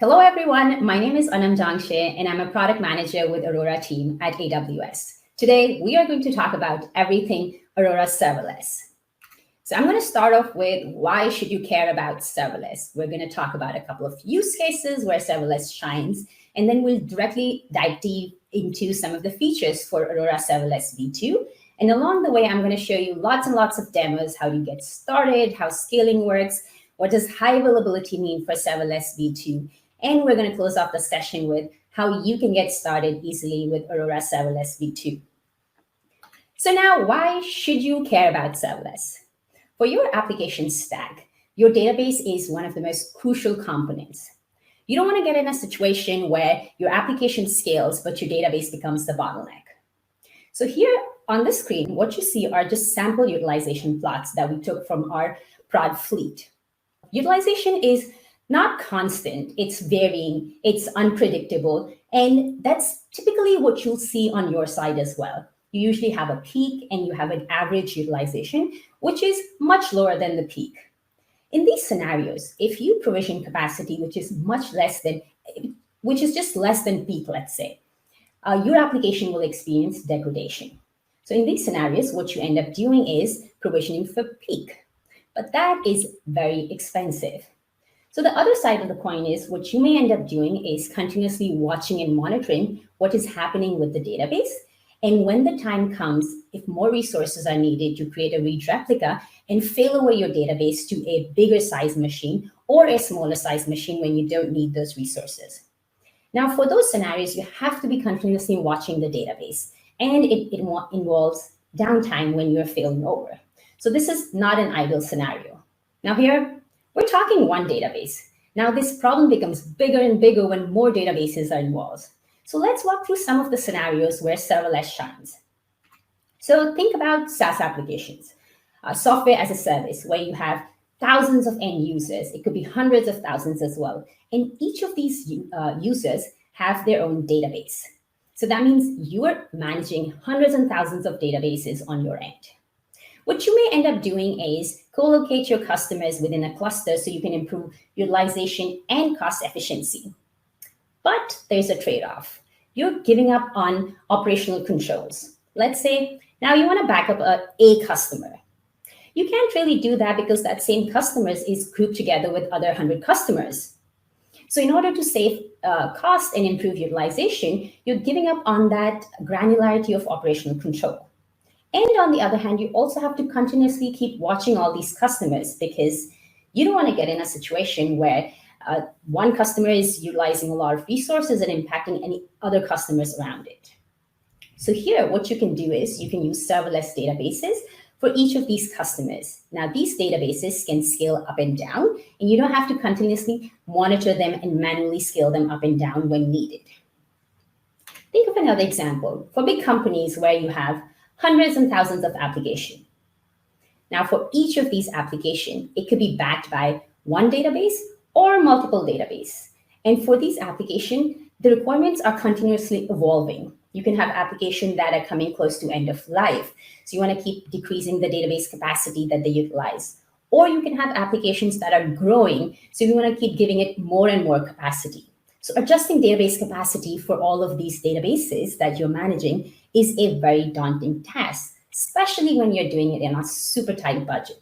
Hello, everyone. My name is Anam Jangshe, and I'm a product manager with Aurora team at AWS. Today, we are going to talk about everything Aurora Serverless. So I'm going to start off with why should you care about serverless? We're going to talk about a couple of use cases where serverless shines, and then we'll directly dive deep into some of the features for Aurora Serverless V2. And along the way, I'm going to show you lots and lots of demos, how to get started, how scaling works, what does high availability mean for Serverless V2, and we're going to close off the session with how you can get started easily with Aurora Serverless V2. So now, why should you care about serverless? For your application stack, your database is one of the most crucial components. You don't want to get in a situation where your application scales, but your database becomes the bottleneck. So here on the screen, what you see are just sample utilization plots that we took from our prod fleet. Utilization is not constant, it's varying, it's unpredictable, and that's typically what you'll see on your side as well. You usually have a peak and you have an average utilization, which is much lower than the peak. In these scenarios, if you provision capacity, which is just less than peak, let's say, your application will experience degradation. So in these scenarios, what you end up doing is provisioning for peak, but that is very expensive. So the other side of the coin is what you may end up doing is continuously watching and monitoring what is happening with the database. And when the time comes, if more resources are needed, you create a read replica and fail away your database to a bigger size machine or a smaller size machine when you don't need those resources. Now, for those scenarios, you have to be continuously watching the database, and it involves downtime when you're failing over. So this is not an ideal scenario. Now here, we're talking one database. Now this problem becomes bigger and bigger when more databases are involved. So let's walk through some of the scenarios where serverless shines. So think about SaaS applications, software as a service, where you have thousands of end users. It could be hundreds of thousands as well. And each of these users have their own database. So that means you are managing hundreds and thousands of databases on your end. What you may end up doing is co-locate your customers within a cluster so you can improve utilization and cost efficiency. But there's a trade-off. You're giving up on operational controls. Let's say now you want to back up a customer. You can't really do that because that same customer is grouped together with other 100 customers. So in order to save cost and improve utilization, you're giving up on that granularity of operational control. And on the other hand, you also have to continuously keep watching all these customers because you don't want to get in a situation where one customer is utilizing a lot of resources and impacting any other customers around it. So here, what you can do is you can use serverless databases for each of these customers. Now, these databases can scale up and down, and you don't have to continuously monitor them and manually scale them up and down when needed. Think of another example for big companies where you have hundreds and thousands of applications. Now, for each of these applications, it could be backed by one database or multiple databases. And for these applications, the requirements are continuously evolving. You can have applications that are coming close to end of life. So you want to keep decreasing the database capacity that they utilize. Or you can have applications that are growing. So you want to keep giving it more and more capacity. So adjusting database capacity for all of these databases that you're managing is a very daunting task, especially when you're doing it in a super tight budget.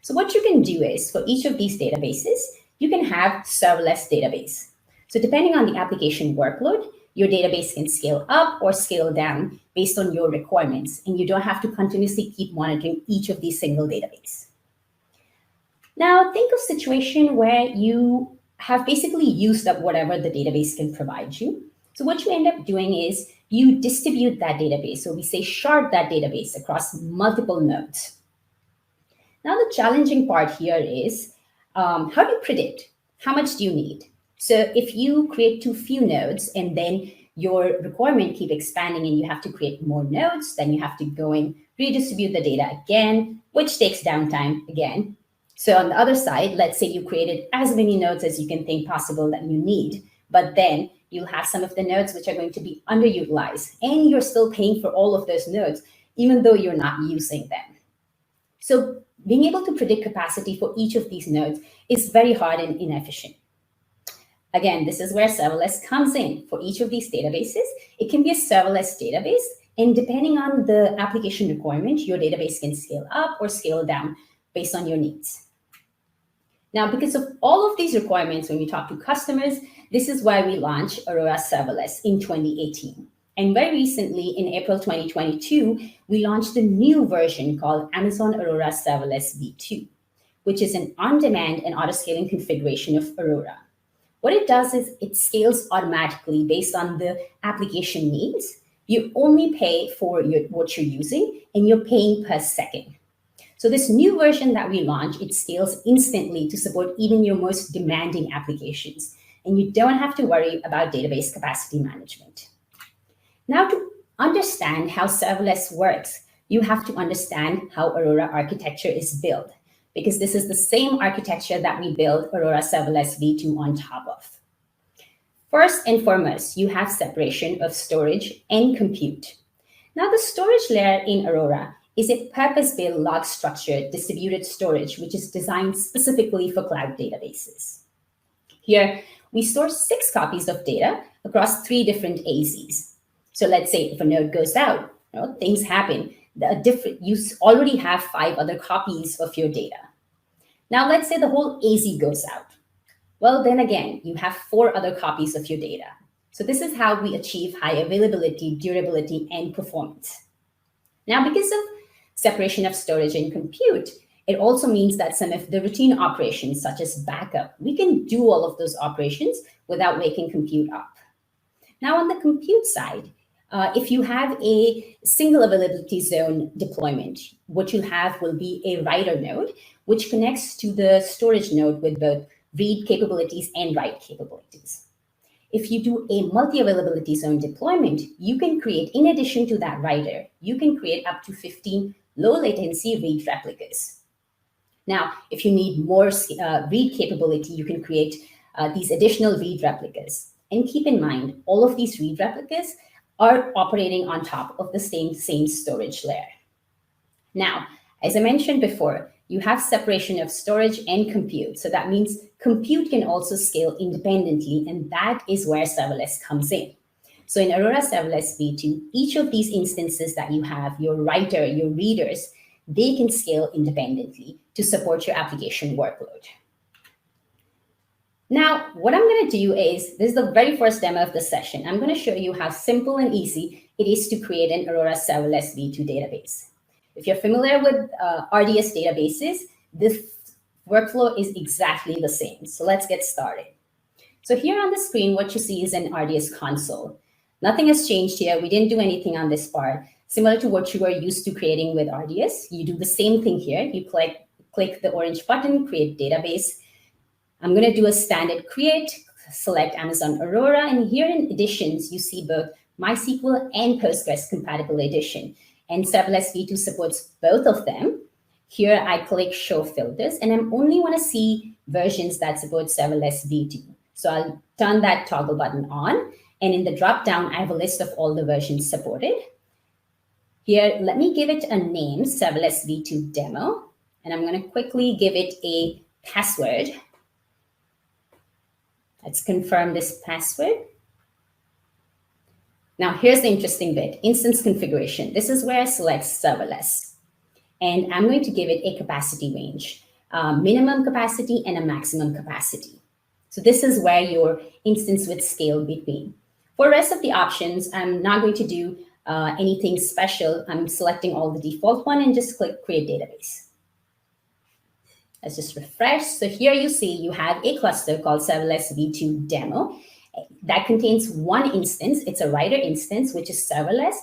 So what you can do is for each of these databases, you can have serverless database. So depending on the application workload, your database can scale up or scale down based on your requirements, and you don't have to continuously keep monitoring each of these single databases. Now think of a situation where you have basically used up whatever the database can provide you. So what you end up doing is you distribute that database. So we say shard that database across multiple nodes. Now the challenging part here is how do you predict? How much do you need? So if you create too few nodes and then your requirement keep expanding and you have to create more nodes, then you have to go and redistribute the data again, which takes downtime again. So on the other side, let's say you created as many nodes as you can think possible that you need, but then you'll have some of the nodes which are going to be underutilized and you're still paying for all of those nodes. even though you're not using them. So being able to predict capacity for each of these nodes is very hard and inefficient. Again, this is where serverless comes in. For each of these databases, it can be a serverless database, and depending on the application requirement, your database can scale up or scale down based on your needs. Now, because of all of these requirements, when we talk to customers, this is why we launched Aurora Serverless in 2018. And very recently, in April 2022, we launched a new version called Amazon Aurora Serverless V2, which is an on-demand and auto-scaling configuration of Aurora. What it does is it scales automatically based on the application needs. You only pay for what you're using, and you're paying per second. So this new version that we launched, it scales instantly to support even your most demanding applications, and you don't have to worry about database capacity management. Now, to understand how serverless works, you have to understand how Aurora architecture is built, because this is the same architecture that we built Aurora Serverless V2 on top of. First and foremost, you have separation of storage and compute. Now, the storage layer in Aurora is a purpose-built log-structured distributed storage, which is designed specifically for cloud databases. Here, we store 6 copies of data across 3 different AZs. So let's say if a node goes out, things happen. You already have 5 other copies of your data. Now, let's say the whole AZ goes out. Well, then again, you have 4 other copies of your data. So this is how we achieve high availability, durability, and performance. Now, because of separation of storage and compute, it also means that some of the routine operations, such as backup, we can do all of those operations without waking compute up. Now, on the compute side, if you have a single availability zone deployment, what you'll have will be a writer node, which connects to the storage node with both read capabilities and write capabilities. If you do a multi-availability zone deployment, you can create, in addition to that writer, you can create up to 15 low latency read replicas. Now, if you need more read capability, you can create these additional read replicas. And keep in mind, all of these read replicas are operating on top of the same storage layer. Now, as I mentioned before, you have separation of storage and compute. So that means compute can also scale independently, and that is where serverless comes in. So in Aurora Serverless V2, each of these instances that you have, your writer, your readers, they can scale independently to support your application workload. Now, what I'm going to do is, this is the very first demo of the session. I'm going to show you how simple and easy it is to create an Aurora Serverless V2 database. If you're familiar with RDS databases, this workflow is exactly the same. So let's get started. So here on the screen, what you see is an RDS console. Nothing has changed here. We didn't do anything on this part. Similar to what you were used to creating with RDS, you do the same thing here. You click the orange button, create database. I'm going to do a standard create, select Amazon Aurora, and here in additions, you see both MySQL and Postgres compatible edition. And Serverless V2 supports both of them. Here I click show filters, and I only want to see versions that support Serverless V2. So I'll turn that toggle button on, and in the drop down, I have a list of all the versions supported. Here, let me give it a name, Serverless V2 demo, and I'm going to quickly give it a password. Let's confirm this password. Now, here's the interesting bit, instance configuration. This is where I select serverless. And I'm going to give it a capacity range, minimum capacity and a maximum capacity. So this is where your instance would scale between. For the rest of the options, I'm not going to do anything special. I'm selecting all the default one and just click create database. Let's just refresh. So here you see you have a cluster called Serverless V2 demo. That contains one instance. It's a writer instance, which is serverless.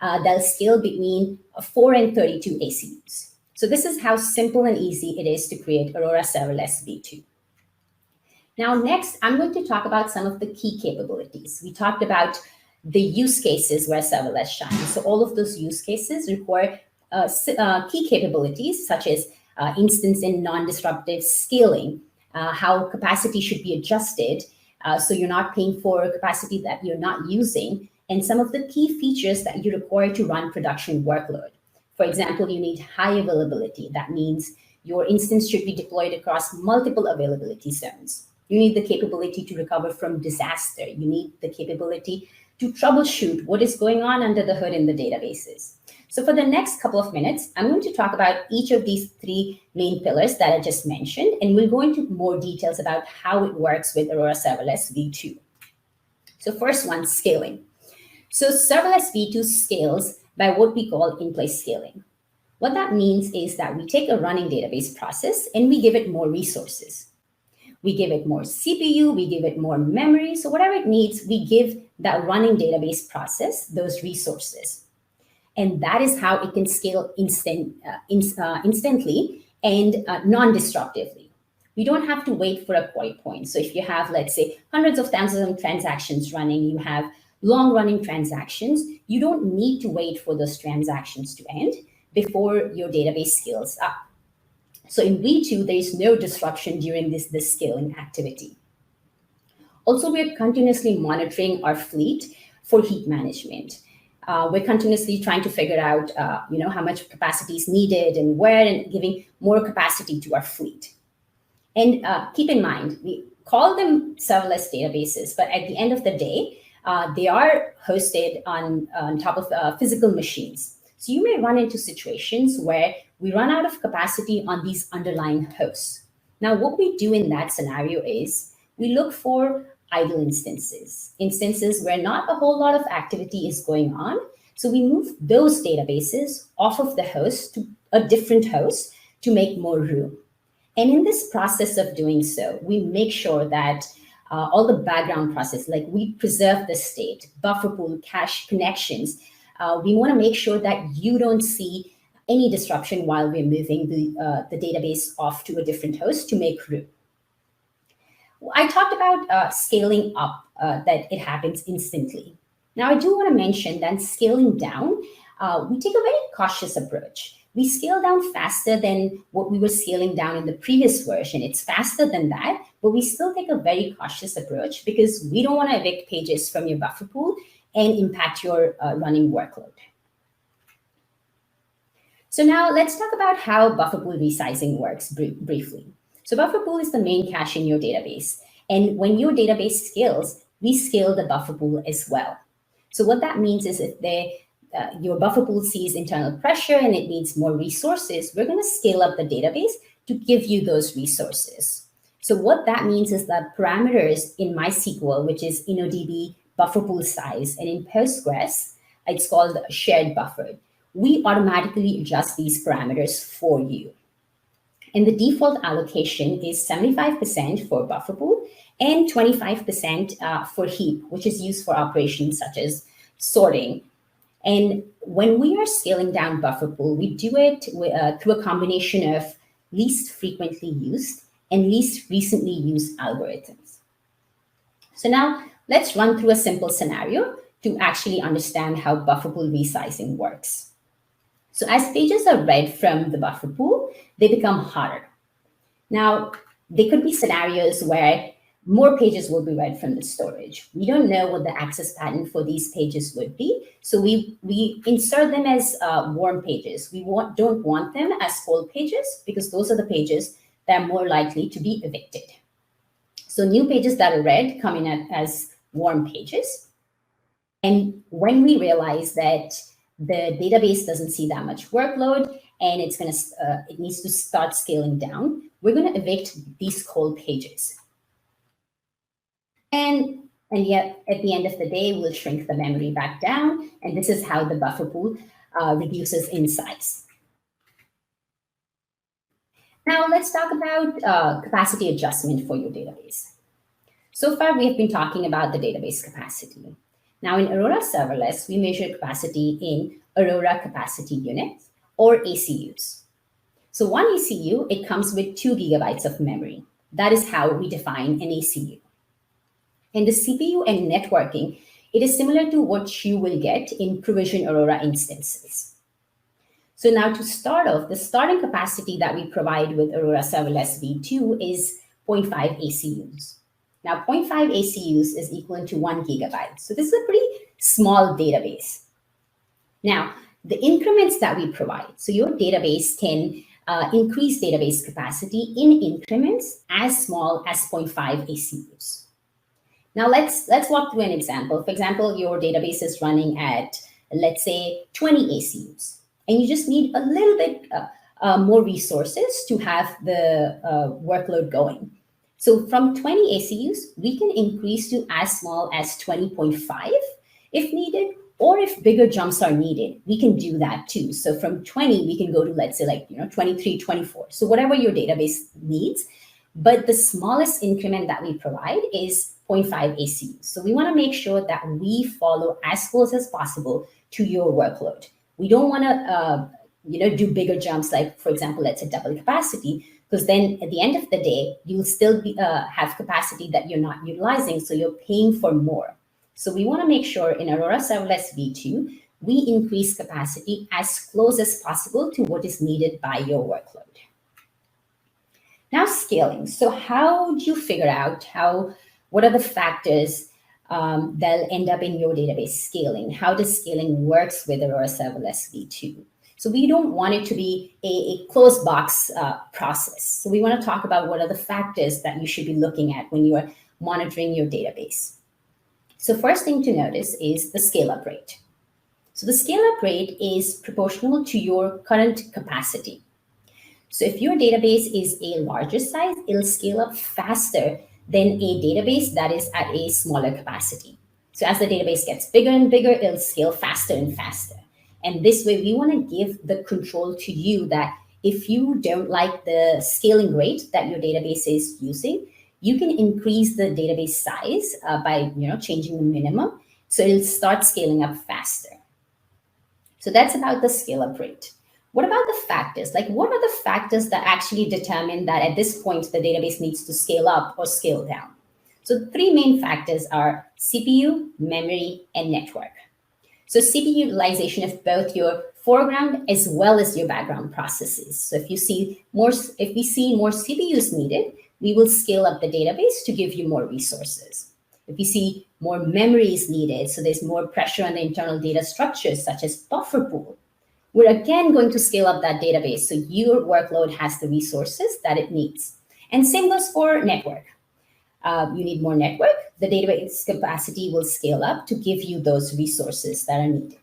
That'll scale between 4 and 32 ACUs. So this is how simple and easy it is to create Aurora Serverless V2. Now, next, I'm going to talk about some of the key capabilities. We talked about the use cases where serverless shines. So all of those use cases require key capabilities, such as instance and non-disruptive scaling, how capacity should be adjusted, so you're not paying for capacity that you're not using, and some of the key features that you require to run production workload. For example, you need high availability. That means your instance should be deployed across multiple availability zones. You need the capability to recover from disaster. You need the capability to troubleshoot what is going on under the hood in the databases. So for the next couple of minutes, I'm going to talk about each of these three main pillars that I just mentioned, and we'll go into more details about how it works with Aurora Serverless V2. So first one, scaling. So Serverless V2 scales by what we call in-place scaling. What that means is that we take a running database process and we give it more resources. We give it more CPU, we give it more memory. So whatever it needs, we give that running database process those resources. And that is how it can scale instantly and non-disruptively. We don't have to wait for a query point. So if you have, let's say, hundreds of thousands of transactions running, you have long-running transactions, you don't need to wait for those transactions to end before your database scales up. So in V2, there is no disruption during this scaling activity. Also, we're continuously monitoring our fleet for heat management. We're continuously trying to figure out how much capacity is needed and where, and giving more capacity to our fleet. And keep in mind, we call them serverless databases, but at the end of the day, they are hosted on top of physical machines. So you may run into situations where we run out of capacity on these underlying hosts. Now, what we do in that scenario is we look for idle instances where not a whole lot of activity is going on. So we move those databases off of the host to a different host to make more room. And in this process of doing so, we make sure that all the background process, like we preserve the state, buffer pool, cache connections. We want to make sure that you don't see any disruption while we're moving the database off to a different host to make room. I talked about scaling up, that it happens instantly. Now, I do want to mention that scaling down, we take a very cautious approach. We scale down faster than what we were scaling down in the previous version. It's faster than that, but we still take a very cautious approach because we don't want to evict pages from your buffer pool and impact your running workload. So now let's talk about how buffer pool resizing works briefly. So buffer pool is the main cache in your database. And when your database scales, we scale the buffer pool as well. So what that means is if your buffer pool sees internal pressure and it needs more resources, we're going to scale up the database to give you those resources. So what that means is that parameters in MySQL, which is InnoDB buffer pool size, and in Postgres, it's called shared buffer. We automatically adjust these parameters for you. And the default allocation is 75% for buffer pool and 25% for heap, which is used for operations such as sorting. And when we are scaling down buffer pool, we do it through a combination of least frequently used and least recently used algorithms. So now let's run through a simple scenario to actually understand how buffer pool resizing works. So as pages are read from the buffer pool, they become hotter. Now, there could be scenarios where more pages will be read from the storage. We don't know what the access pattern for these pages would be, so we insert them as warm pages. We don't want them as cold pages because those are the pages that are more likely to be evicted. So new pages that are read come in as warm pages. And when we realize that the database doesn't see that much workload and it needs to start scaling down, we're going to evict these cold pages. And yet, at the end of the day, we'll shrink the memory back down, and this is how the buffer pool reduces in size. Now, let's talk about capacity adjustment for your database. So far, we have been talking about the database capacity. Now, in Aurora Serverless, we measure capacity in Aurora Capacity Units, or ACUs. So one ACU, it comes with 2 gigabytes of memory. That is how we define an ACU. In the CPU and networking, it is similar to what you will get in provision Aurora instances. So now to start off, the starting capacity that we provide with Aurora Serverless V2 is 0.5 ACUs. Now 0.5 ACUs is equal to 1 gigabyte. So this is a pretty small database. Now, the increments that we provide, so your database can increase database capacity in increments as small as 0.5 ACUs. Now let's walk through an example. For example, your database is running at, let's say, 20 ACUs, and you just need a little bit more resources to have the workload going. So from 20 ACUs, we can increase to as small as 20.5 if needed, or if bigger jumps are needed, we can do that too. So from 20, we can go to, let's say, 23, 24. So whatever your database needs, but the smallest increment that we provide is 0.5 ACUs. So we want to make sure that we follow as close as possible to your workload. We don't want to do bigger jumps, like, for example, let's say double capacity, because then at the end of the day, you'll still have capacity that you're not utilizing, so you're paying for more. So we want to make sure in Aurora Serverless V2, we increase capacity as close as possible to what is needed by your workload. Now, scaling. So how do you figure out what are the factors that'll end up in your database scaling? How does scaling works with Aurora Serverless V2? So we don't want it to be a closed box process. So we want to talk about what are the factors that you should be looking at when you are monitoring your database. So first thing to notice is the scale-up rate. So the scale-up rate is proportional to your current capacity. So if your database is a larger size, it'll scale up faster than a database that is at a smaller capacity. So as the database gets bigger and bigger, it'll scale faster and faster. And this way, we want to give the control to you that if you don't like the scaling rate that your database is using, you can increase the database size by changing the minimum, so it'll start scaling up faster. So that's about the scale-up rate. What about the factors? Like, what are the factors that actually determine that at this point the database needs to scale up or scale down? So the three main factors are CPU, memory, and network. So CPU utilization of both your foreground as well as your background processes. So if we see more CPUs needed, we will scale up the database to give you more resources. If we see more memory is needed, so there's more pressure on the internal data structures such as buffer pool, we're again going to scale up that database so your workload has the resources that it needs. And same goes for network. You need more network, the database capacity will scale up to give you those resources that are needed.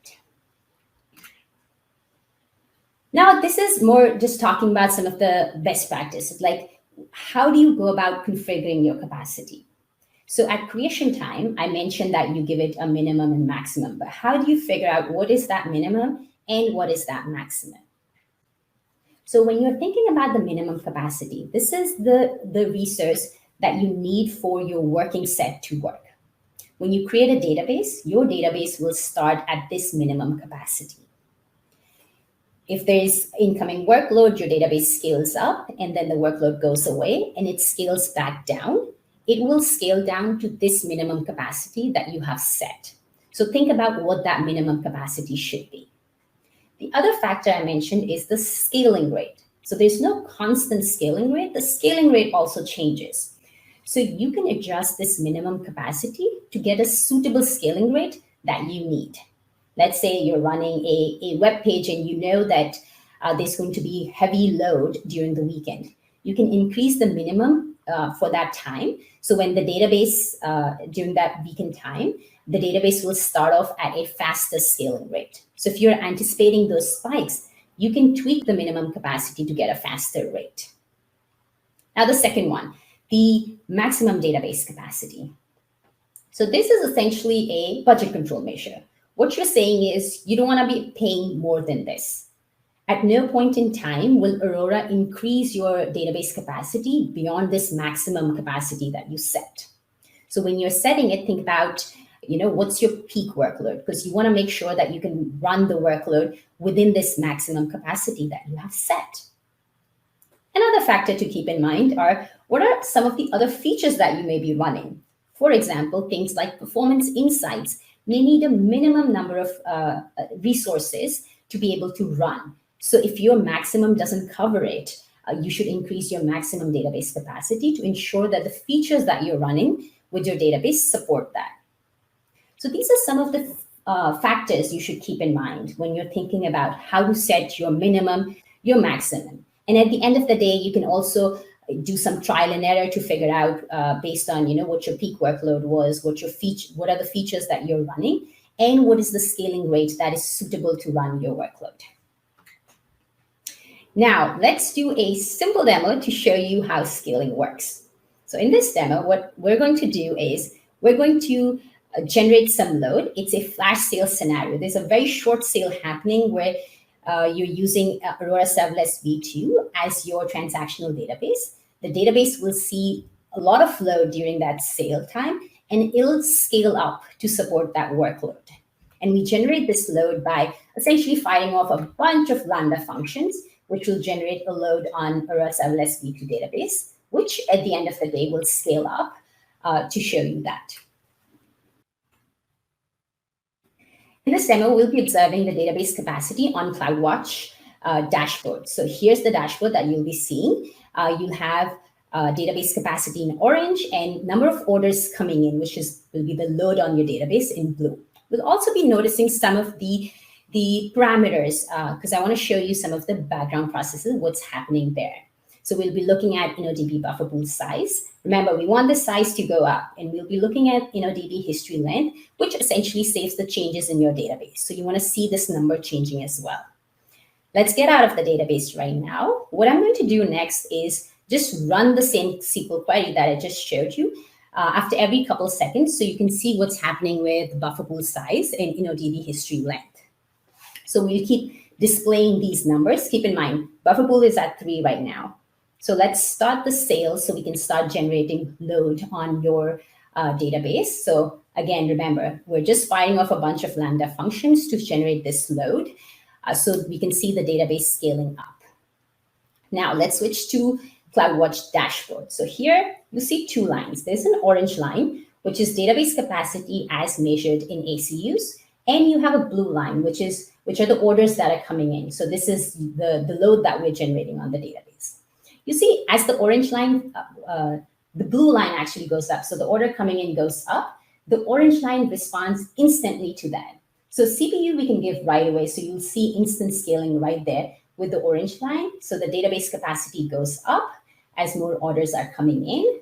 Now, this is more just talking about some of the best practices, like how do you go about configuring your capacity? So at creation time, I mentioned that you give it a minimum and maximum, but how do you figure out what is that minimum and what is that maximum? So when you're thinking about the minimum capacity, this is the resource that you need for your working set to work. When you create a database, your database will start at this minimum capacity. If there's incoming workload, your database scales up and then the workload goes away and it scales back down. It will scale down to this minimum capacity that you have set. So think about what that minimum capacity should be. The other factor I mentioned is the scaling rate. So there's no constant scaling rate. The scaling rate also changes. So you can adjust this minimum capacity to get a suitable scaling rate that you need. Let's say you're running a web page and you know that there's going to be heavy load during the weekend. You can increase the minimum for that time. So when the database, during that weekend time, the database will start off at a faster scaling rate. So if you're anticipating those spikes, you can tweak the minimum capacity to get a faster rate. Now the second one, the maximum database capacity. So this is essentially a budget control measure. What you're saying is you don't want to be paying more than this. At no point in time will Aurora increase your database capacity beyond this maximum capacity that you set. So when you're setting it, think about, what's your peak workload? Because you want to make sure that you can run the workload within this maximum capacity that you have set. Another factor to keep in mind are what are some of the other features that you may be running. For example, things like performance insights may need a minimum number of resources to be able to run. So if your maximum doesn't cover it, you should increase your maximum database capacity to ensure that the features that you're running with your database support that. So these are some of the factors you should keep in mind when you're thinking about how to set your minimum, your maximum. And at the end of the day, you can also do some trial and error to figure out based on what your peak workload was, what are the features that you're running, and what is the scaling rate that is suitable to run your workload. Now, let's do a simple demo to show you how scaling works. So in this demo, what we're going to do is we're going to generate some load. It's a flash sale scenario. There's a very short sale happening where you're using Aurora Serverless V2 as your transactional database. The database will see a lot of load during that sale time, and it'll scale up to support that workload. And we generate this load by essentially firing off a bunch of Lambda functions, which will generate a load on Aurora Serverless V2 database, which at the end of the day will scale up to show you that. In this demo, we'll be observing the database capacity on CloudWatch dashboard. So here's the dashboard that you'll be seeing. You'll have database capacity in orange and number of orders coming in, which will be the load on your database in blue. We'll also be noticing some of the parameters because I want to show you some of the background processes, what's happening there. So we'll be looking at InnoDB buffer pool size. Remember, we want the size to go up, and we'll be looking at InnoDB history length, which essentially saves the changes in your database. So you want to see this number changing as well. Let's get out of the database right now. What I'm going to do next is just run the same SQL query that I just showed you after every couple of seconds, so you can see what's happening with buffer pool size and InnoDB history length. So we'll keep displaying these numbers. Keep in mind, buffer pool is at 3 right now. So let's start the sale so we can start generating load on your database. So again, remember, we're just firing off a bunch of Lambda functions to generate this load so we can see the database scaling up. Now let's switch to CloudWatch dashboard. So here you see 2 lines. There's an orange line, which is database capacity as measured in ACUs. And you have a blue line, which are the orders that are coming in. So this is the load that we're generating on the database. You see, as the orange line, the blue line actually goes up. So the order coming in goes up. The orange line responds instantly to that. So CPU we can give right away. So you'll see instant scaling right there with the orange line. So the database capacity goes up as more orders are coming in.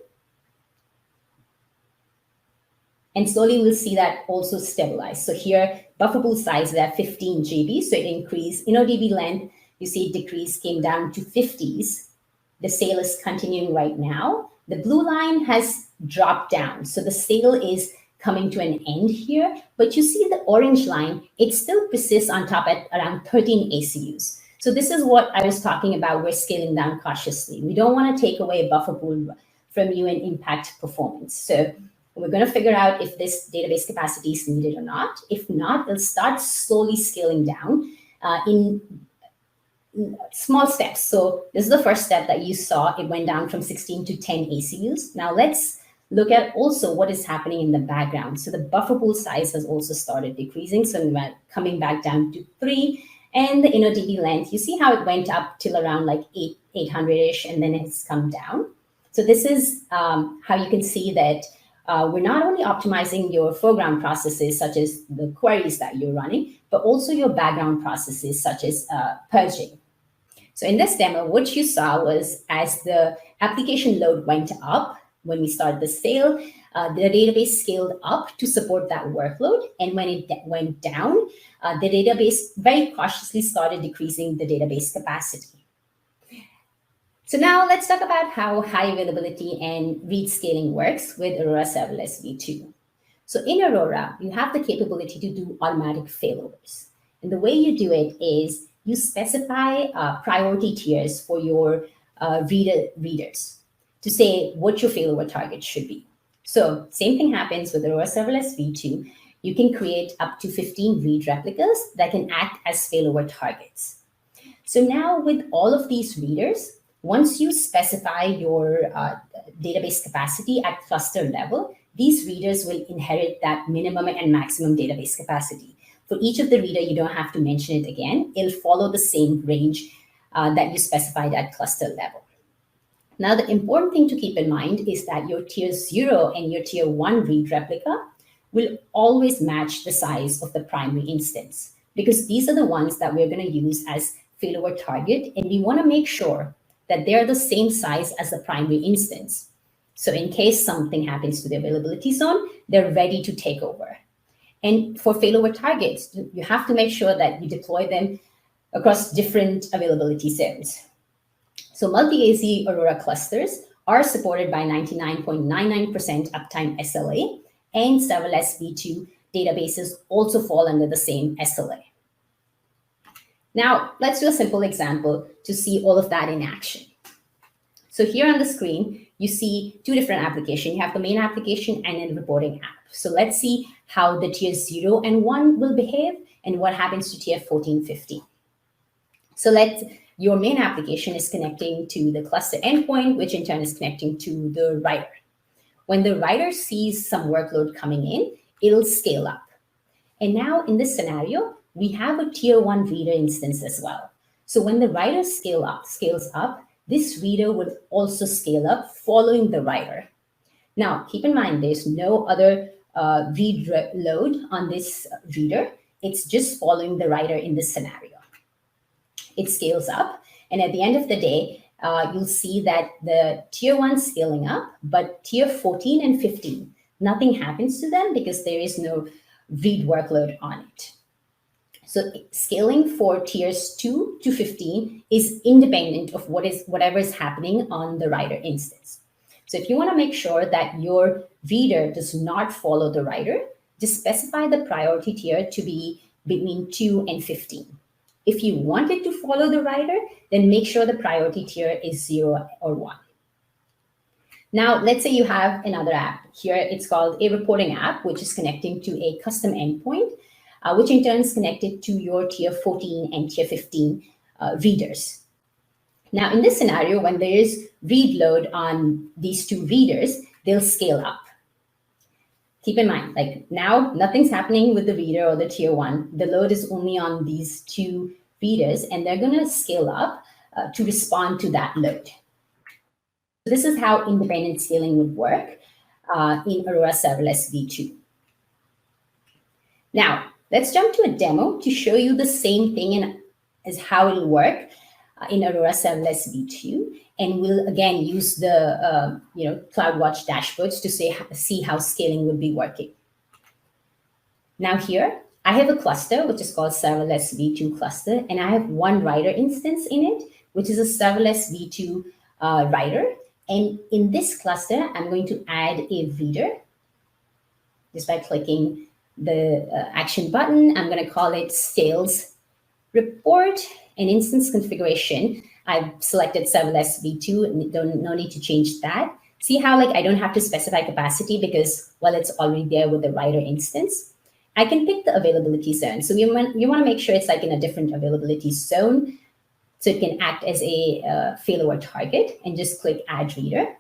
And slowly we'll see that also stabilize. So here, buffer pool size is at 15 GB. So it increased. InnoDB length, you see it decrease, came down to 50s. The sale is continuing right now. The blue line has dropped down. So the sale is coming to an end here. But you see the orange line, it still persists on top at around 13 ACUs. So this is what I was talking about. We're scaling down cautiously. We don't want to take away a buffer pool from you and impact performance. So we're going to figure out if this database capacity is needed or not. If not, it'll start slowly scaling down in small steps. So this is the first step that you saw. It went down from 16 to 10 ACUs. Now let's look at also what is happening in the background. So the buffer pool size has also started decreasing. So we're coming back down to 3. And the InnoDB length, you see how it went up till around like 800-ish, and then it's come down. So this is how you can see that we're not only optimizing your foreground processes, such as the queries that you're running, but also your background processes, such as purging. So in this demo, what you saw was as the application load went up, when we started the sale, the database scaled up to support that workload. And when it went down, the database very cautiously started decreasing the database capacity. So now let's talk about how high availability and read scaling works with Aurora Serverless V2. So in Aurora, you have the capability to do automatic failovers. And the way you do it is you specify priority tiers for your readers to say what your failover target should be. So same thing happens with Aurora Serverless V2. You can create up to 15 read replicas that can act as failover targets. So now with all of these readers, once you specify your database capacity at cluster level, these readers will inherit that minimum and maximum database capacity. For each of the reader, you don't have to mention it again. It'll follow the same range that you specified at cluster level. Now, the important thing to keep in mind is that your tier 0 and your tier 1 read replica will always match the size of the primary instance, because these are the ones that we're going to use as failover target, and we want to make sure that they're the same size as the primary instance. So in case something happens to the availability zone, they're ready to take over. And for failover targets, you have to make sure that you deploy them across different availability zones. So multi-AZ Aurora clusters are supported by 99.99% uptime SLA, and Serverless V2 databases also fall under the same SLA. Now, let's do a simple example to see all of that in action. So here on the screen, you see two different applications. You have the main application and a reporting app. So let's see how the tier 0 and 1 will behave and what happens to tier 14, 15. So your main application is connecting to the cluster endpoint, which in turn is connecting to the writer. When the writer sees some workload coming in, it'll scale up. And now in this scenario, we have a tier 1 reader instance as well. So when the writer scales up, this reader will also scale up following the writer. Now, keep in mind, there's no other read load on this reader. It's just following the writer in this scenario. It scales up, and at the end of the day, you'll see that the tier 1 scaling up, but tier 14 and 15, nothing happens to them because there is no read workload on it. So scaling for tiers 2 to 15 is independent of whatever is happening on the writer instance. So if you want to make sure that your reader does not follow the writer, just specify the priority tier to be between 2 and 15. If you want it to follow the writer, then make sure the priority tier is 0 or 1. Now, let's say you have another app. Here it's called a reporting app, which is connecting to a custom endpoint, which in turn is connected to your tier 14 and tier 15 readers. Now, in this scenario, when there is read load on these two readers, they'll scale up. Keep in mind, like now, nothing's happening with the reader or the tier 1. The load is only on these two readers, and they're going to scale up to respond to that load. So this is how independent scaling would work in Aurora Serverless V2. Now, let's jump to a demo to show you the same thing as how it'll work in Aurora Serverless V2. And we'll again use the CloudWatch dashboards to see how scaling would be working. Now here, I have a cluster, which is called Serverless V2 cluster, and I have one writer instance in it, which is a Serverless V2 writer. And in this cluster, I'm going to add a reader just by clicking the action button. I'm going to call it sales report and instance configuration. I've selected Serverless V2, no need to change that. See how I don't have to specify capacity because, well, it's already there with the writer instance. I can pick the availability zone. So you want to make sure it's in a different availability zone so it can act as a failover target, and just click add reader.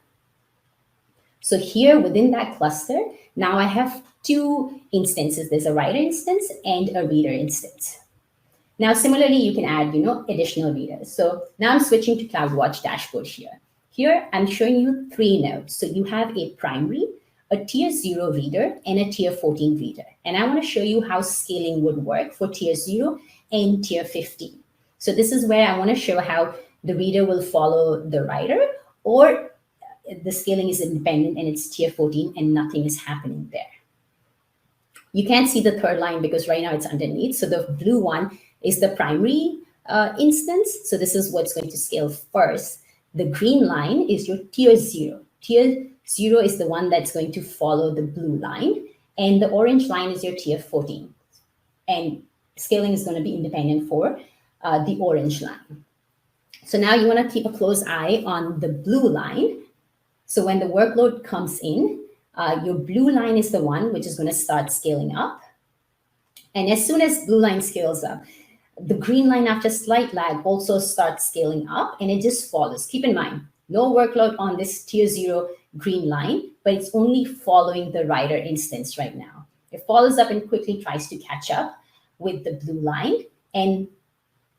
So here within that cluster, now I have two instances. There's a writer instance and a reader instance. Now, similarly, you can add, additional readers. So now I'm switching to CloudWatch dashboard here. Here, I'm showing you 3 nodes. So you have a primary, a tier 0 reader, and a tier 14 reader. And I want to show you how scaling would work for tier 0 and tier 15. So this is where I want to show how the reader will follow the writer, or the scaling is independent and it's tier 14 and nothing is happening there. You can't see the third line because right now it's underneath. So the blue one is the primary instance. So this is what's going to scale first. The green line is your tier 0. Tier 0 is the one that's going to follow the blue line. And the orange line is your tier 14. And scaling is going to be independent for the orange line. So now you want to keep a close eye on the blue line. So when the workload comes in, your blue line is the one which is going to start scaling up. And as soon as blue line scales up, the green line after slight lag also starts scaling up, and it just follows. Keep in mind, no workload on this tier 0 green line, but it's only following the writer instance right now. It follows up and quickly tries to catch up with the blue line. And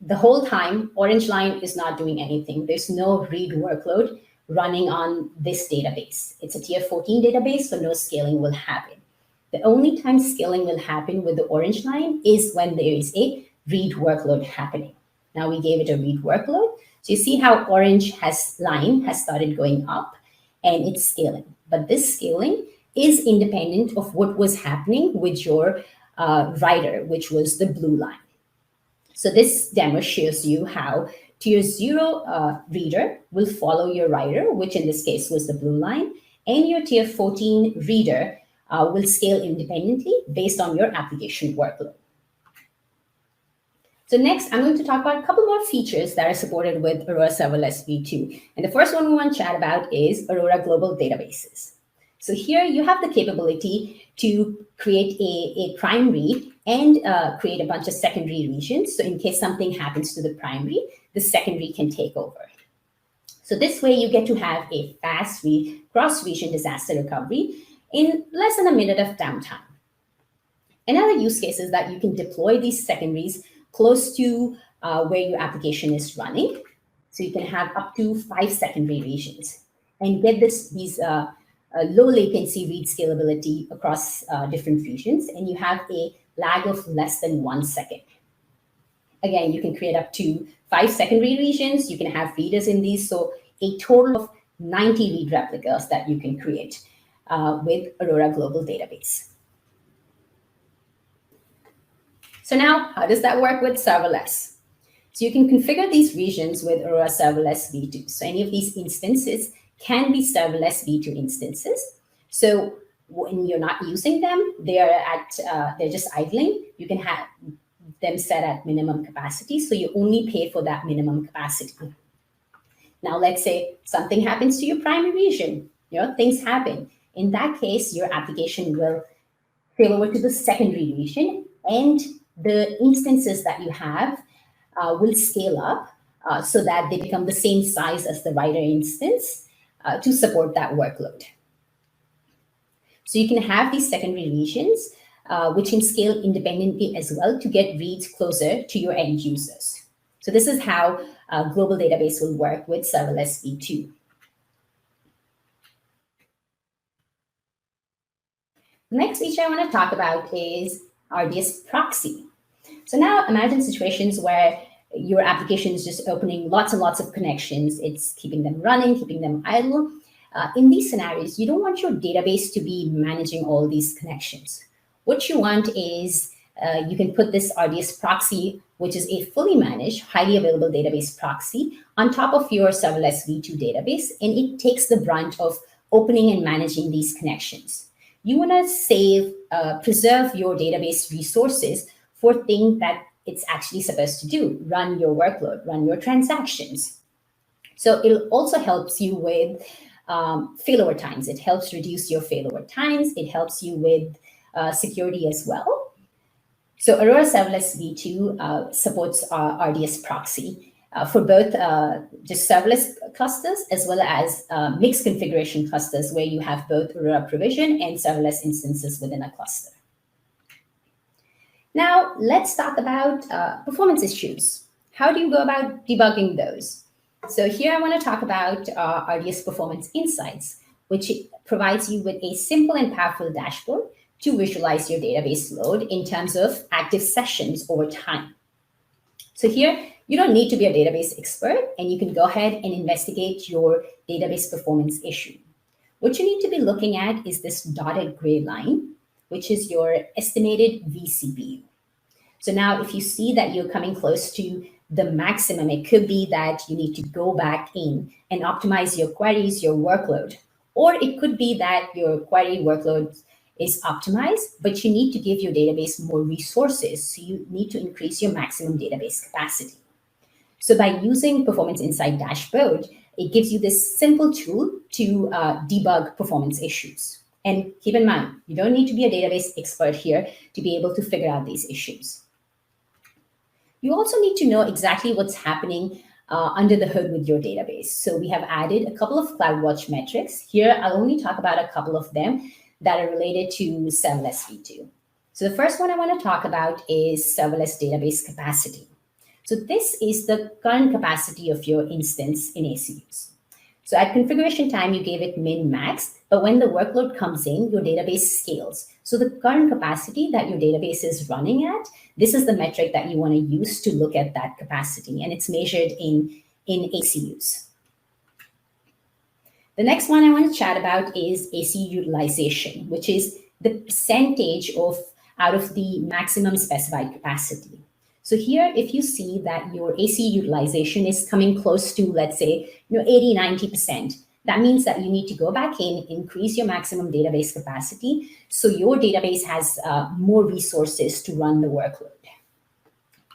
the whole time, orange line is not doing anything. There's no read workload running on this database. It's a tier 14 database, so no scaling will happen. The only time scaling will happen with the orange line is when there is a read workload happening. Now we gave it a read workload. So you see how orange line has started going up and it's scaling. But this scaling is independent of what was happening with your writer, which was the blue line. So this demo shows you how tier 0 reader will follow your writer, which in this case was the blue line, and your tier 14 reader will scale independently based on your application workload. So next, I'm going to talk about a couple more features that are supported with Aurora Serverless V2. And the first one we want to chat about is Aurora Global Databases. So here you have the capability to create a primary and create a bunch of secondary regions. So in case something happens to the primary, the secondary can take over. So this way you get to have a fast cross-region disaster recovery in less than a minute of downtime. Another use case is that you can deploy these secondaries close to where your application is running. So you can have up to 5 secondary regions and get these low latency read scalability across different regions, and you have a lag of less than 1 second. Again, you can create up to 5 secondary regions. You can have readers in these, so a total of 90 read replicas that you can create with Aurora Global Database. So now, how does that work with serverless? So you can configure these regions with Aurora Serverless V2. So any of these instances can be serverless V2 instances. So when you're not using them, they're just idling. You can have them set at minimum capacity, so you only pay for that minimum capacity. Now, let's say something happens to your primary region. Things happen. In that case, your application will fail over to the secondary region, and the instances that you have will scale up so that they become the same size as the writer instance to support that workload. So you can have these secondary regions, which can scale independently as well to get reads closer to your end users. So this is how global database will work with Serverless V2. The next feature I want to talk about is RDS Proxy. So now imagine situations where your application is just opening lots and lots of connections. It's keeping them running, keeping them idle. In these scenarios, you don't want your database to be managing all these connections. What you want is you can put this RDS Proxy, which is a fully managed, highly available database proxy, on top of your Serverless V2 database, and it takes the brunt of opening and managing these connections. You want to preserve your database resources for things that it's actually supposed to do: run your workload, run your transactions. So it also helps you with failover times. It helps reduce your failover times. It helps you with security as well. So Aurora Serverless V2 supports RDS Proxy for both just serverless clusters as well as mixed configuration clusters where you have both Aurora Provision and serverless instances within a cluster. Now, let's talk about performance issues. How do you go about debugging those? So here I want to talk about RDS Performance Insights, which provides you with a simple and powerful dashboard to visualize your database load in terms of active sessions over time. So here, you don't need to be a database expert, and you can go ahead and investigate your database performance issue. What you need to be looking at is this dotted gray line, which is your estimated vCPU. So now if you see that you're coming close to the maximum, it could be that you need to go back in and optimize your queries, your workload. Or it could be that your query workload is optimized, but you need to give your database more resources. So you need to increase your maximum database capacity. So by using Performance Insight Dashboard, it gives you this simple tool to debug performance issues. And keep in mind, you don't need to be a database expert here to be able to figure out these issues. You also need to know exactly what's happening under the hood with your database. So we have added a couple of CloudWatch metrics. Here, I'll only talk about a couple of them that are related to Serverless V2. So the first one I want to talk about is Serverless Database Capacity. So this is the current capacity of your instance in ACUs. So at configuration time, you gave it min max, but when the workload comes in, your database scales. So the current capacity that your database is running at, this is the metric that you want to use to look at that capacity, and it's measured in ACUs. The next one I want to chat about is ACU utilization, which is the percentage out of the maximum specified capacity. So here, if you see that your ACU utilization is coming close to, let's say, 80, 90%, that means that you need to go back in, increase your maximum database capacity so your database has more resources to run the workload.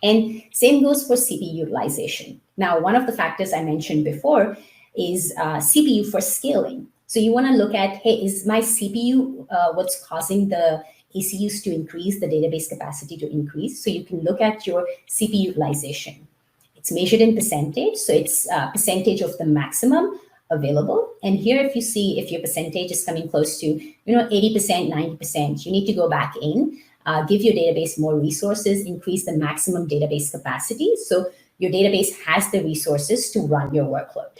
And same goes for CPU utilization. Now, one of the factors I mentioned before is CPU for scaling. So you want to look at, hey, is my CPU what's causing the ACUs to increase, the database capacity to increase? So you can look at your CPU utilization. It's measured in percentage, so it's percentage of the maximum available. And here, if you see if your percentage is coming close to 80%, 90%, you need to go back in, give your database more resources, increase the maximum database capacity so your database has the resources to run your workload.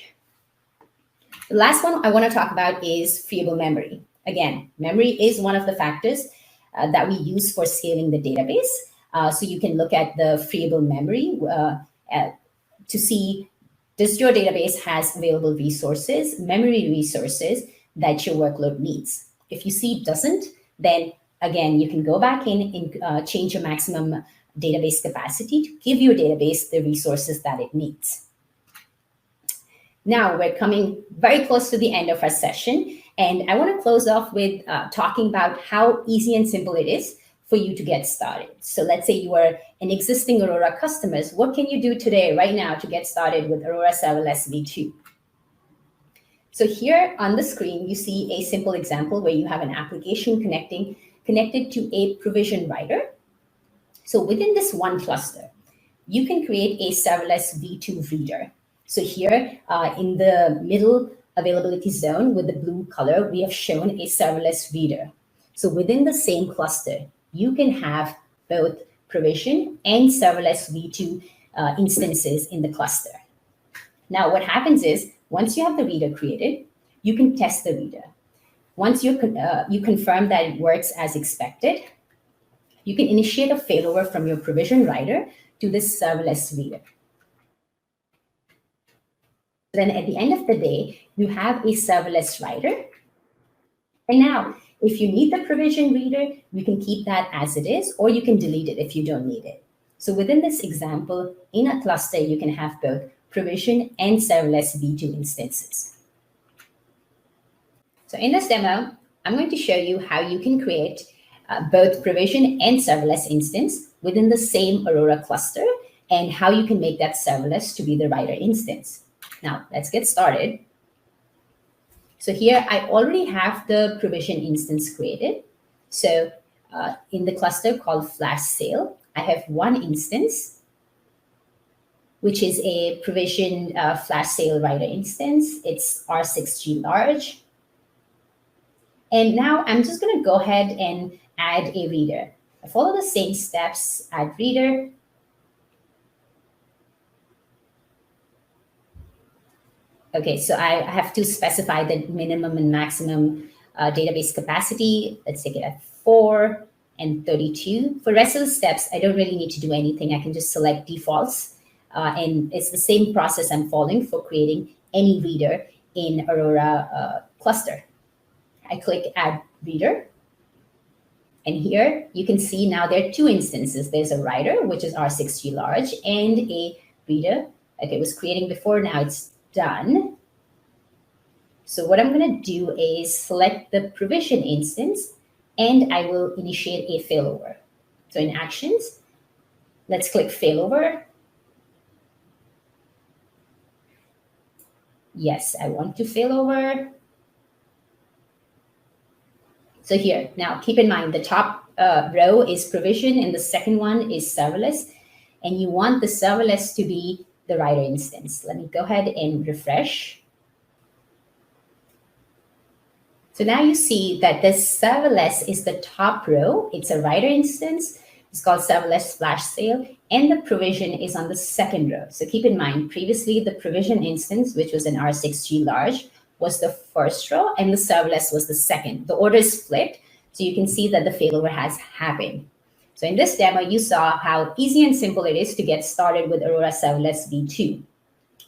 The last one I want to talk about is freeable memory. Again, memory is one of the factors that we use for scaling the database. So you can look at the freeable memory to see, does your database has available resources, memory resources that your workload needs? If you see it doesn't, then again, you can go back in and change your maximum database capacity to give your database the resources that it needs. Now we're coming very close to the end of our session, and I want to close off with talking about how easy and simple it is for you to get started. So let's say you are an existing Aurora customer. What can you do today, right now, to get started with Aurora Serverless V2? So here on the screen, you see a simple example where you have an application connected to a provision writer. So within this one cluster, you can create a Serverless V2 reader. So here in the middle availability zone with the blue color, we have shown a serverless reader. So within the same cluster, you can have both provision and serverless V2 instances in the cluster. Now, what happens is, once you have the reader created, you can test the reader. Once you confirm that it works as expected, you can initiate a failover from your provision writer to this serverless reader. Then at the end of the day, you have a serverless writer. And now, if you need the provision reader, you can keep that as it is, or you can delete it if you don't need it. So within this example, in a cluster, you can have both provision and serverless V2 instances. So in this demo, I'm going to show you how you can create both provision and serverless instance within the same Aurora cluster, and how you can make that serverless to be the writer instance. Now, let's get started. So here, I already have the provision instance created. So in the cluster called Flash Sale, I have one instance, which is a provision Flash Sale writer instance. It's R6G large. And now I'm just going to go ahead and add a reader. I follow the same steps, add reader. Okay, so I have to specify the minimum and maximum database capacity. Let's take it at 4 and 32. For the rest of the steps, I don't really need to do anything. I can just select defaults. And it's the same process I'm following for creating any reader in Aurora cluster. I click Add Reader. And here you can see now there are two instances. There's a writer, which is R6G large, and a reader. Okay, it was creating before, now it's done. So what I'm going to do is select the provision instance, and I will initiate a failover. So in Actions, let's click Failover. Yes, I want to failover. So here, now keep in mind the top row is provision and the second one is serverless, and you want the serverless to be the writer instance. Let me go ahead and refresh. So now you see that this serverless is the top row. It's a writer instance. It's called Serverless Flash Sale, and the provision is on the second row. So keep in mind, previously the provision instance, which was an R6G large, was the first row, and the serverless was the second. The order is flipped. So you can see that the failover has happened. So in this demo, you saw how easy and simple it is to get started with Aurora Serverless V2.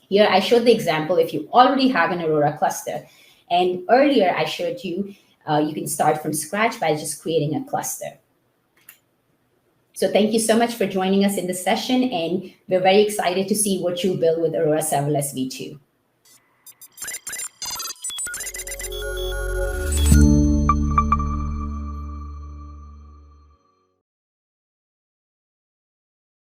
Here, I showed the example if you already have an Aurora cluster. And earlier, I showed you you can start from scratch by just creating a cluster. So thank you so much for joining us in this session, and we're very excited to see what you build with Aurora Serverless V2.